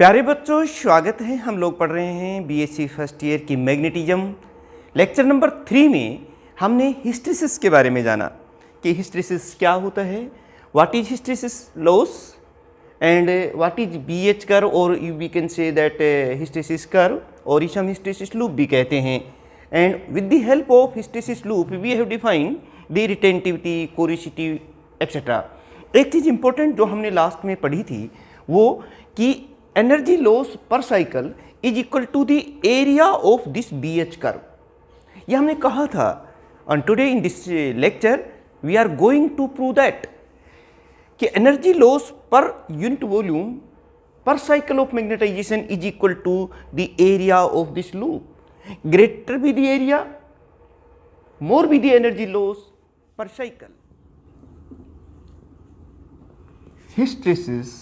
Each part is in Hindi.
प्यारे बच्चों, स्वागत है। हम लोग पढ़ रहे हैं B.Sc फर्स्ट ईयर की मैग्नेटिज्म। लेक्चर नंबर 3 में हमने हिस्टेरिसिस के बारे में जाना कि हिस्टेरिसिस क्या होता है, what is hysteresis loss and what is BH curve, और we can say that hysteresis curve, और इसे हम हिस्टेरिसिस लूप भी कहते हैं। And with the help of hysteresis loop we have defined the retentivity, coercivity etcetera. एक चीज़ इंपॉर्टेंट जो हमने लास्ट में पढ़ी थी वो कि energy loss per cycle is equal to the area of this BH curve. ये हमने कहा था। And today in this lecture we are going to prove that कि energy loss per unit volume per cycle of magnetisation is equal to the area of this loop. Greater be the area, more be the energy loss per cycle. Hysteresis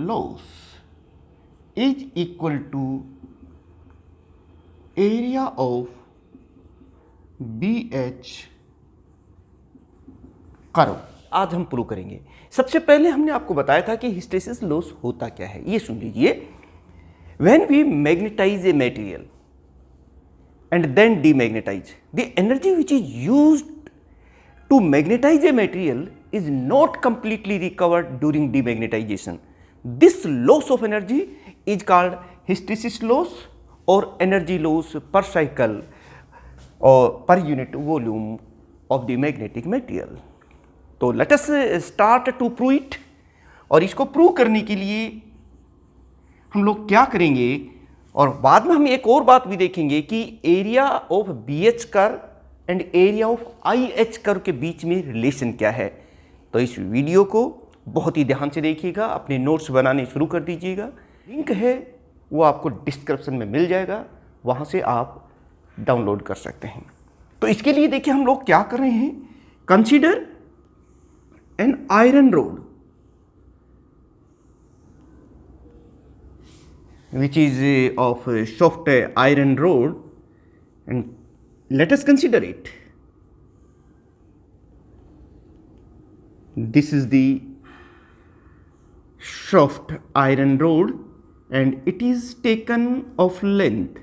loss is equal to area of BH curve. आज हम प्रूव करेंगे। सबसे पहले हमने आपको बताया था कि हिस्टेरिसिस लॉस होता क्या है। ये सुन लीजिए। When we magnetise a material and then demagnetise, the energy which is used to magnetise a material is not completely recovered during demagnetization. This loss of energy is called hysteresis loss or energy loss per cycle or per unit volume of the magnetic material. तो let us start to prove it. और इसको प्रूव करने के लिए हम लोग क्या करेंगे, और बाद में हम एक और बात भी देखेंगे कि area of BH curve and area of IH curve के बीच में रिलेशन क्या है। तो इस वीडियो को बहुत ही ध्यान से देखिएगा, अपने नोट्स बनाने शुरू कर दीजिएगा। लिंक है वो आपको डिस्क्रिप्शन में मिल जाएगा, वहाँ से आप डाउनलोड कर सकते हैं। तो इसके लिए देखिए हम लोग क्या कर रहे हैं। Consider an iron rod which is of soft iron rod and let us consider it. This is the soft iron rod and it is taken of length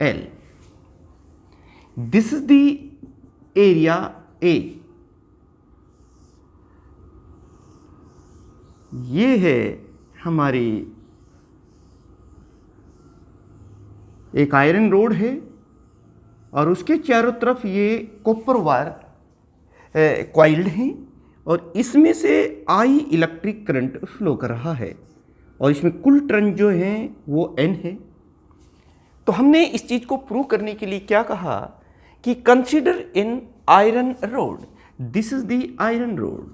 L. This is the area A. ये है हमारी एक आयरन रोड है और उसके चारों तरफ ये कॉपर वायर क्वाइल्ड हैं और इसमें से I इलेक्ट्रिक करंट फ्लो कर रहा है और इसमें कुल टर्न जो हैं वो N है। तो हमने इस चीज़ को प्रूव करने के लिए क्या कहा कि consider in iron rod, this is the iron rod.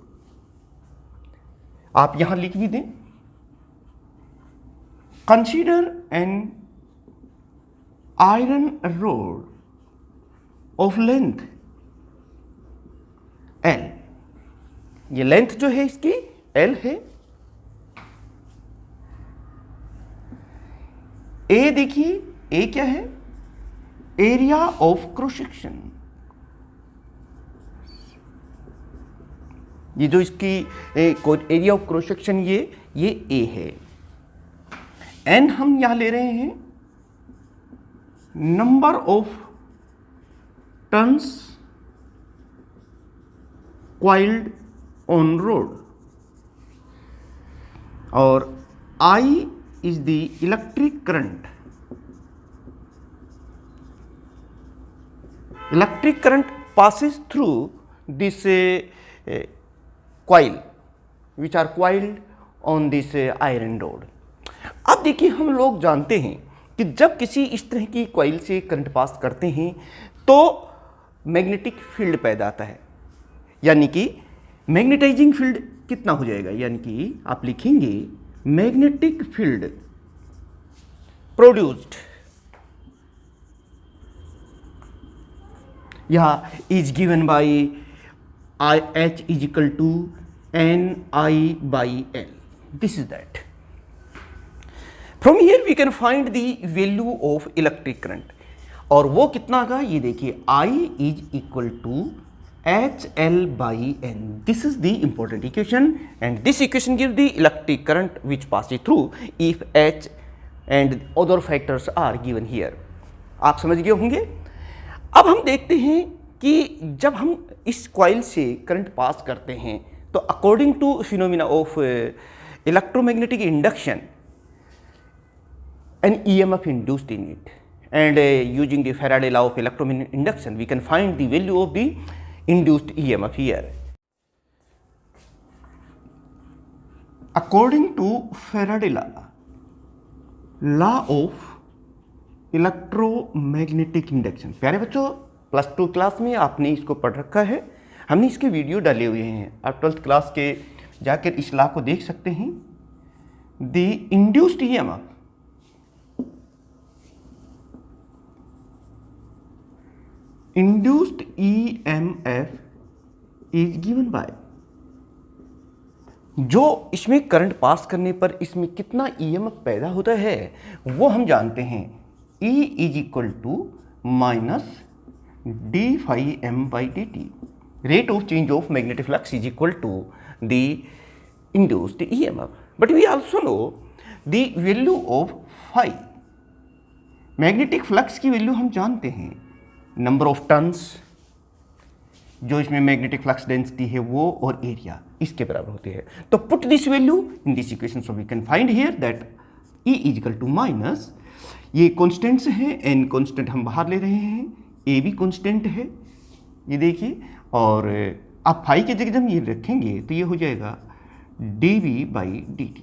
आप यहां लिख भी दें, consider an iron rod of length L। ये लेंथ जो है इसकी L है। A देखिए, A क्या है, एरिया ऑफ क्रॉस सेक्शन। ये जो इसकी एरिया ऑफ क्रॉस सेक्शन ये A है। N हम यहां ले रहे हैं number of turns coiled on road, और I is the electric current. Electric current passes through this coil which are coiled on this iron rod। अब देखिए हम लोग जानते हैं कि जब किसी इस तरह की कॉइल से करंट पास करते हैं तो मैग्नेटिक फील्ड पैदा आता है, यानी कि मैग्नेटाइजिंग फील्ड कितना हो जाएगा, यानी कि आप लिखेंगे मैग्नेटिक फील्ड प्रोड्यूस्ड, यह is given by H is equal to NI by L। This is that. From here we can find the value of electric current, और वो कितना का, ये देखिए I is equal to HL/N. This is the important equation, and this equation gives the electric current which passes through if H and other factors are given here. आप समझ गए होंगे। अब हम देखते हैं कि जब हम इस कॉइल से करंट पास करते हैं तो according to phenomena of electromagnetic induction an EMF induced in it, and using the Faraday law of electromagnetic induction we can find the value of the induced EMF here. According to Faraday law of electromagnetic induction, प्यारे बच्चों +2 क्लास में आपने इसको पढ़ रखा है, हमने इसके वीडियो डाले हुए हैं, आप 12th क्लास के जाकर इस लॉ को देख सकते हैं। The induced EMF induced EMF is given by, जो इसमें करंट पास करने पर इसमें कितना EMF पैदा होता है वो हम जानते हैं। E is equal to minus d∅m/dt, rate of change of magnetic flux is equal to the induced EMF, but we also know the value of phi। Magnetic flux की वैल्यू हम जानते हैं, नंबर ऑफ टर्न्स जो इसमें मैग्नेटिक फ्लक्स डेंसिटी है वो और एरिया इसके बराबर होते हैं। तो put this value in this equation, so we can find here that E is equal to minus, ये कॉन्स्टेंट्स हैं, N कॉन्स्टेंट हम बाहर ले रहे हैं, A भी कॉन्स्टेंट है, ये देखिए, और आप फाई के जगह जब ये रखेंगे तो ये हो जाएगा dV/dt।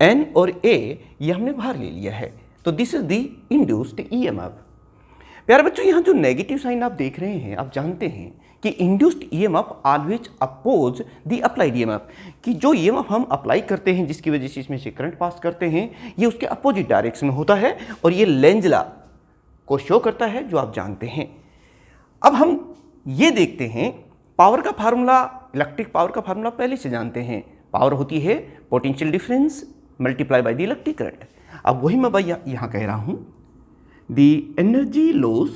N और A ये हमने बाहर ले लिया है, तो this is the induced EMF। प्यारे बच्चों यहाँ जो नेगेटिव साइन आप देख रहे हैं, आप जानते हैं कि induced EMF always oppose the applied EMF, कि जो EMF हम अप्लाई करते हैं जिसकी वजह से इसमें से करंट पास करते हैं ये उसके अपोजिट डायरेक्शन में होता है, और ये लेंज लॉ को शो करता है जो आप जानते हैं। अब हम ये देखते हैं पावर का फार्मूला, इलेक्ट्रिक पावर का फार्मूला पहले से जानते हैं, पावर होती है potential difference multiply by the electric current. अब वही मैं भाई यहाँ कह रहा हूँ, the energy loss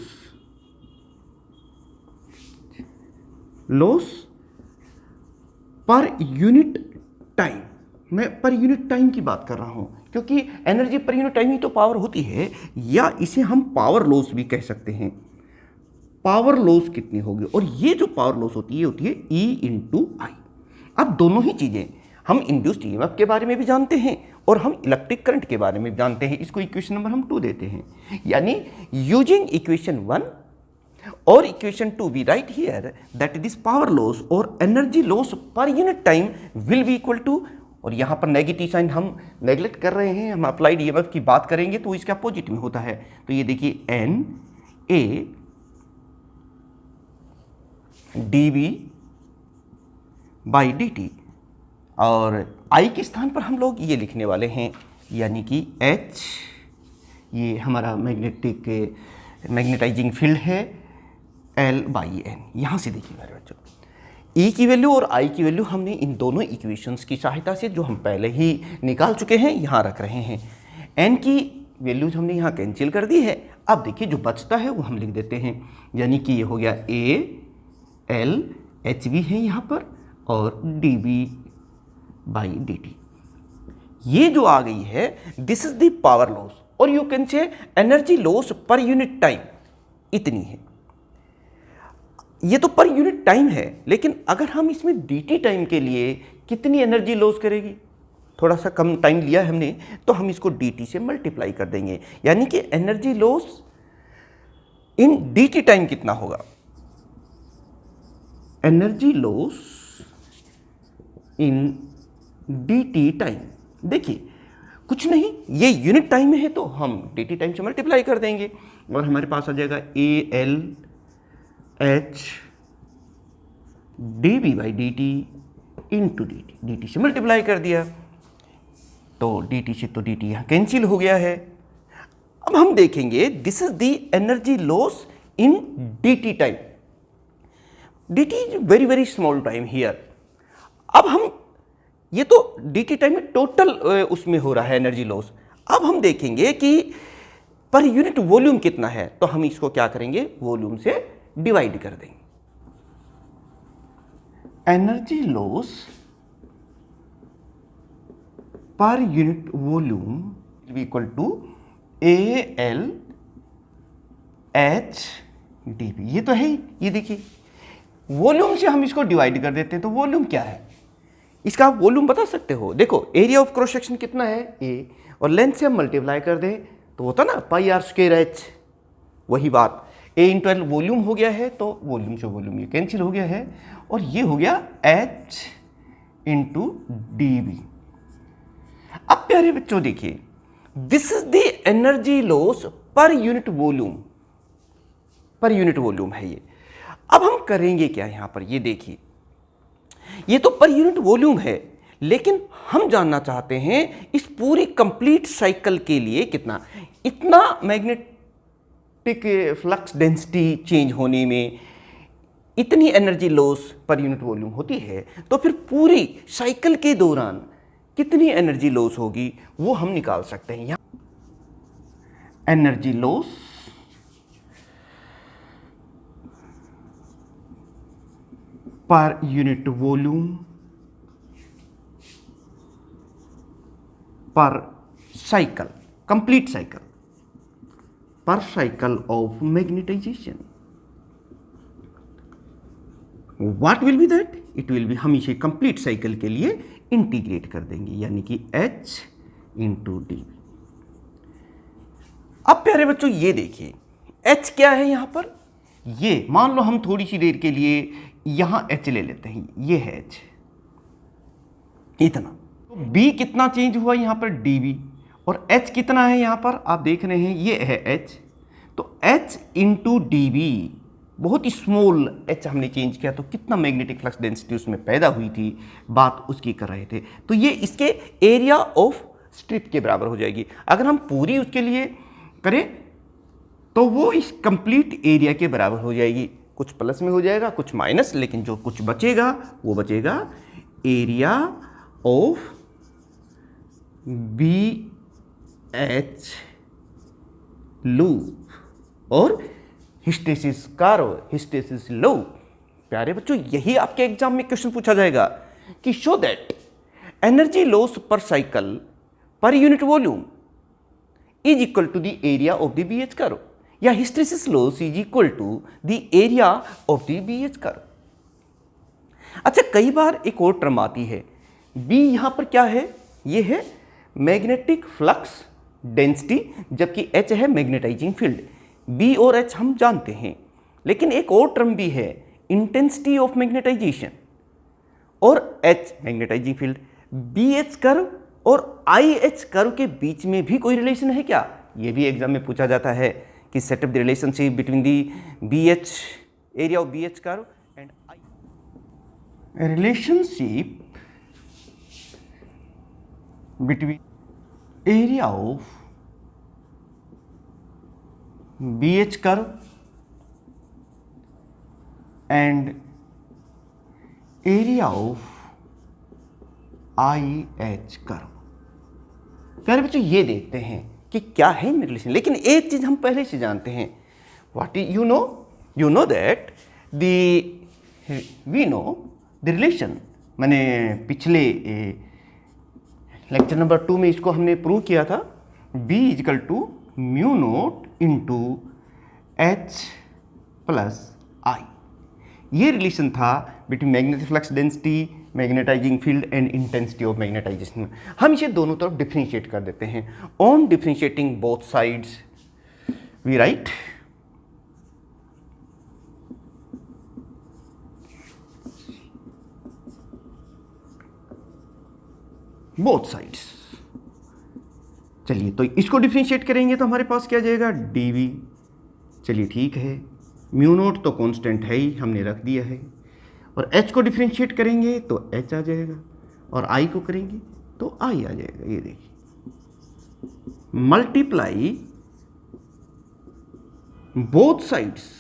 पर यूनिट टाइम, मैं पर यूनिट टाइम की बात कर रहा हूं क्योंकि एनर्जी पर यूनिट टाइम ही तो पावर होती है, या इसे हम पावर लॉस भी कह सकते हैं। पावर लॉस कितनी होगी, और ये जो पावर लॉस होती है E × I। अब दोनों ही चीजें हम इंड्यूस्ड EMF के बारे में भी जानते हैं और हम इलेक्ट्रिक करंट के बारे में भी जानते हैं। इसको इक्वेशन नंबर हम 2 देते हैं, यानी यूजिंग इक्वेशन 1 और equation 2 we write here that this power loss और energy loss per unit time will be equal to, और यहाँ पर नेगेटिव साइन हम नेग्लेक्ट कर रहे हैं, हम अप्लाइड EMF की बात करेंगे तो इसका अपोजिट में होता है। तो ये देखिए NA dV/dt, और I के स्थान पर हम लोग ये लिखने वाले हैं, यानी कि H ये हमारा मैग्नेटाइजिंग फील्ड है, L/N। यहाँ से देखिए मेरे बच्चों, E की वैल्यू और I की वैल्यू हमने इन दोनों इक्वेशंस की सहायता से जो हम पहले ही निकाल चुके हैं यहाँ रख रहे हैं। N की वैल्यूज हमने यहाँ कैंसिल कर दी है। अब देखिए जो बचता है वो हम लिख देते हैं, यानी कि ये हो गया A L H भी है यहाँ पर, और dV/dt ये जो आ गई है this is the power loss, और you can say energy loss per unit time इतनी है। ये तो पर यूनिट टाइम है, लेकिन अगर हम इसमें dt टाइम के लिए कितनी एनर्जी लॉस करेगी, थोड़ा सा कम टाइम लिया हमने तो हम इसको dt से मल्टीप्लाई कर देंगे, यानी कि energy loss in dt time कितना होगा। Energy loss in dt time, देखिए कुछ नहीं, ये यूनिट टाइम में है तो हम dt टाइम से मल्टीप्लाई कर देंगे और हमारे पास आ जाएगा ALH dV/dt इंटू dt से मल्टीप्लाई कर दिया तो dt से तो dt यहाँ कैंसिल हो गया है। अब हम देखेंगे this is the energy loss in dt time, dt is very very small time here. अब हम ये तो dt टाइम में टोटल उसमें हो रहा है एनर्जी लॉस। अब हम देखेंगे कि पर यूनिट वॉल्यूम कितना है, तो हम इसको क्या करेंगे, वॉल्यूम से डिवाइड कर देंगे। Energy loss per unit volume equal to AL H dV। ये तो है ही, ये देखिए वॉल्यूम से हम इसको डिवाइड कर देते हैं, तो वॉल्यूम क्या है इसका आप वॉल्यूम बता सकते हो। देखो एरिया ऑफ क्रॉस सेक्शन कितना है A, और लेंथ से हम मल्टीप्लाई कर दें तो होता ना πr²H, वही बात A इंटू एल वॉल्यूम हो गया है, तो वॉल्यूम से वॉल्यूम ये कैंसिल हो गया है, और ये हो गया H इंटू dV। अब प्यारे बच्चों देखिए, this is the energy loss per unit volume, पर यूनिट वॉल्यूम है ये। अब हम करेंगे क्या यहां पर, ये देखिए ये तो पर यूनिट वॉल्यूम है, लेकिन हम जानना चाहते हैं इस पूरी कंप्लीट साइकिल के लिए कितना, इतना मैग्नेटिक फ्लक्स डेंसिटी चेंज होने में इतनी energy loss per unit volume होती है, तो फिर पूरी साइकिल के दौरान कितनी एनर्जी लॉस होगी वो हम निकाल सकते हैं। यहां energy loss per unit volume per cycle, complete cycle, पर cycle of magnetisation, what will be that, it will B, हम इसे कंप्लीट साइकिल के लिए इंटीग्रेट कर देंगे, यानी कि H इंटू डी। अब प्यारे बच्चों ये देखिए H क्या है यहां पर, ये मान लो हम थोड़ी सी देर के लिए यहां H ले लेते हैं, ये है H इतना, तो B कितना चेंज हुआ यहां पर dV, और H कितना है यहां पर आप देख रहे हैं ये है H, तो H इंटू dV, बहुत ही स्मॉल H हमने चेंज किया, तो कितना मैग्नेटिक फ्लक्स डेंसिटी उसमें पैदा हुई थी, बात उसकी कर रहे थे, तो ये इसके एरिया ऑफ स्ट्रिप के बराबर हो जाएगी। अगर हम पूरी उसके लिए करें तो वो इस कंप्लीट एरिया के बराबर हो जाएगी, कुछ प्लस में हो जाएगा कुछ माइनस, लेकिन जो कुछ बचेगा वो बचेगा एरिया ऑफ BH लूप और हिस्टेरिसिस कर्व, हिस्टेरिसिस लूप। प्यारे बच्चों यही आपके एग्जाम में क्वेश्चन पूछा जाएगा कि show that energy loss per cycle per unit volume is equal to the area of the BH curve, या hysteresis loss is equal to the area of the BH curve. अच्छा कई बार एक और टर्म आती है, B यहां पर क्या है, ये है मैग्नेटिक फ्लक्स डेंसिटी, जबकि H है मैग्नेटाइजिंग फील्ड। B और H हम जानते हैं, लेकिन एक और टर्म भी है इंटेंसिटी ऑफ मैग्नेटाइजेशन, और H magnetising field. BH curve और IH कर्व के बीच में भी कोई रिलेशन है क्या, ये भी एग्जाम में पूछा जाता है कि set up the relationship between the BH area of BH curve and I। Relationship between area of BH curve and area of IH curve. प्यारे बच्चों ये देखते हैं कि क्या है इन रिलेशन, लेकिन एक चीज हम पहले से जानते हैं, what is you know that we know the relation. मैंने पिछले लेक्चर नंबर 2 में इसको हमने प्रूव किया था, B is equal to mu naught into H plus I। ये रिलेशन था between magnetic flux density, magnetising field and intensity of magnetisation. हम इसे दोनों तरफ डिफरेंशिएट कर देते हैं। On differentiating both sides we write both sides. चलिए तो इसको डिफरेंशिएट करेंगे तो हमारे पास क्या जाएगा dV। चलिए ठीक है, म्यू नोट तो कांस्टेंट है ही, हमने रख दिया है, और H को डिफरेंशिएट करेंगे तो H आ जाएगा, और I को करेंगे तो I आ जाएगा। ये देखिए multiply both sides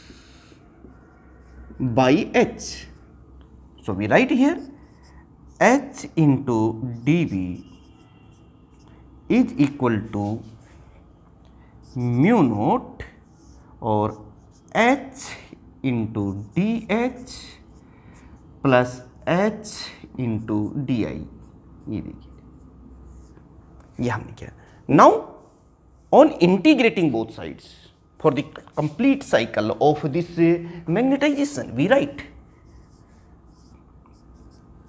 by H, so we write here H into dV is equal to mu naught और H into DH plus H into D I, ये देखिए ये हमने किया। Now on integrating both sides for the complete cycle of this magnetisation we write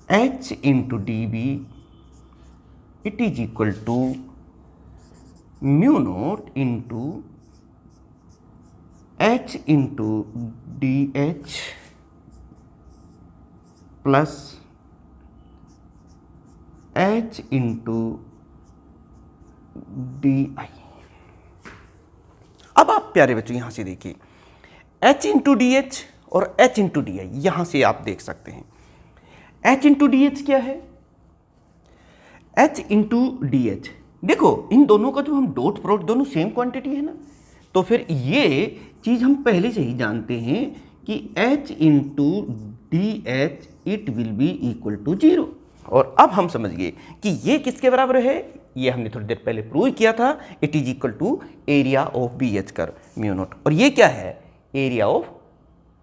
H into D B it is equal to mu naught into H into D H plus H into D I. अब आप प्यारे बच्चों यहां से देखिए H इंटू डी एच और H इंटू डी आई, यहां से आप देख सकते हैं H इंटू डी एच क्या है, H इंटू डी एच, देखो इन दोनों का जो हम डॉट प्रोडक्ट, दोनों सेम क्वांटिटी है ना, तो फिर ये चीज हम पहले से ही जानते हैं कि H into D H it will be equal to 0। और अब हम समझ गए कि ये किसके बराबर है, ये हमने थोड़ी देर पहले प्रूव किया था, it is equal to area of B H curve mu naught, और ये क्या है, area of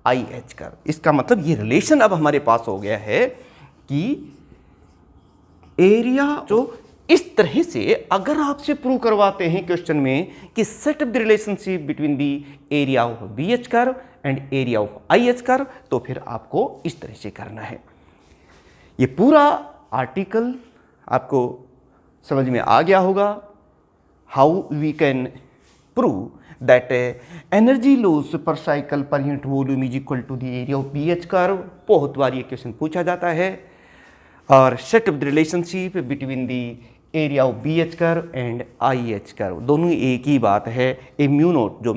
I H curve. इसका मतलब ये रिलेशन अब हमारे पास हो गया है कि एरिया जो इस तरह से अगर आपसे प्रूव करवाते हैं क्वेश्चन में कि set up the relationship between the area of B H curve and area of I H curve, तो फिर आपको इस तरह से करना है। ये पूरा आर्टिकल आपको समझ में आ गया होगा, how we can prove that energy loss per cycle per unit volume is equal to the area of B H curve. बहुत बार ये क्वेश्चन पूछा जाता है। और set up the relationship between the area of B H curve and I H curve, दोनों एक ही बात है। ए म्यू नोट जो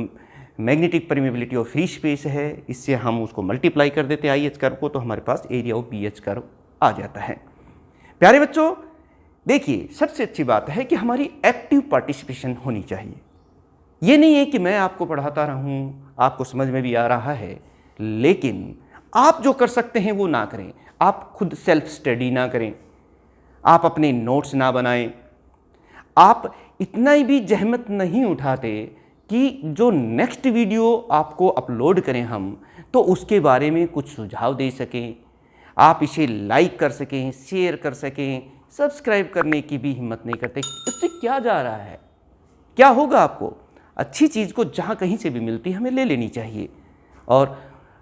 magnetic permeability of free space है, इससे हम उसको मल्टीप्लाई कर देते हैं आई एच कर्व को, तो हमारे पास area of B H curve आ जाता है। प्यारे बच्चों देखिए, सबसे अच्छी बात है कि हमारी एक्टिव पार्टिसिपेशन होनी चाहिए। ये नहीं है कि मैं आपको पढ़ाता रहूं, आपको समझ में भी आ रहा है, लेकिन आप जो कर सकते हैं वो ना करें। आप खुद सेल्फ स्टडी ना करें, आप अपने नोट्स ना बनाएं, आप इतना भी जहमत नहीं उठाते कि जो नेक्स्ट वीडियो आपको अपलोड करें हम, तो उसके बारे में कुछ सुझाव दे सकें, आप इसे लाइक कर सकें, शेयर कर सकें, सब्सक्राइब करने की भी हिम्मत नहीं करते। इससे क्या जा रहा है, क्या होगा आपको? अच्छी चीज़ को जहाँ कहीं से भी मिलती है हमें ले लेनी चाहिए। और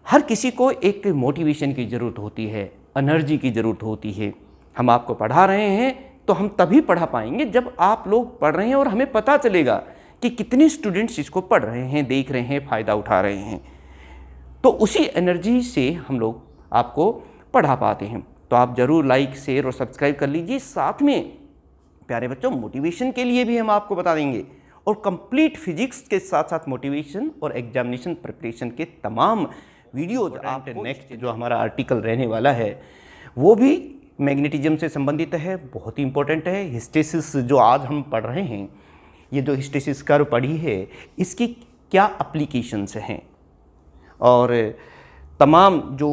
हर किसी को एक मोटिवेशन की ज़रूरत होती है, एनर्जी की ज़रूरत होती है। हम आपको पढ़ा रहे हैं तो हम तभी पढ़ा पाएंगे जब आप लोग पढ़ रहे हैं और हमें पता चलेगा कि कितने स्टूडेंट्स इसको पढ़ रहे हैं, देख रहे हैं, फ़ायदा उठा रहे हैं। तो उसी एनर्जी से हम लोग आपको पढ़ा पाते हैं। तो आप ज़रूर लाइक, शेयर और सब्सक्राइब कर लीजिए। साथ में प्यारे बच्चों मोटिवेशन के लिए भी हम आपको बता देंगे, और कंप्लीट फिजिक्स के साथ साथ मोटिवेशन और एग्जामिनेशन प्रिपरेशन के तमाम वीडियोज आप नेक्स्ट जो हमारा आर्टिकल रहने वाला है वो भी मैग्नेटिज्म से संबंधित है, बहुत ही इंपॉर्टेंट है। हिस्टेरिसिस जो आज हम पढ़ रहे हैं, ये जो हिस्टेरिसिस कर्व पढ़ी है, इसकी क्या एप्लीकेशंस हैं, और तमाम जो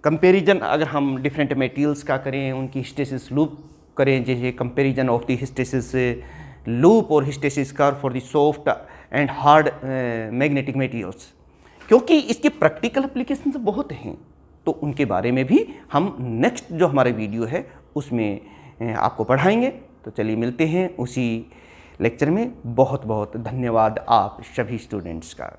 कंपैरिजन अगर हम डिफरेंट मटेरियल्स का करें, उनकी हिस्टेरिसिस लूप करें, जैसे comparison of the hysteresis loop और hysteresis curve for the soft and hard magnetic materials, क्योंकि इसके प्रैक्टिकल एप्लीकेशंस बहुत हैं, तो उनके बारे में भी हम नेक्स्ट जो हमारे वीडियो है उसमें आपको पढ़ाएंगे। तो चलिए मिलते हैं उसी लेक्चर में। बहुत बहुत धन्यवाद आप सभी स्टूडेंट्स का।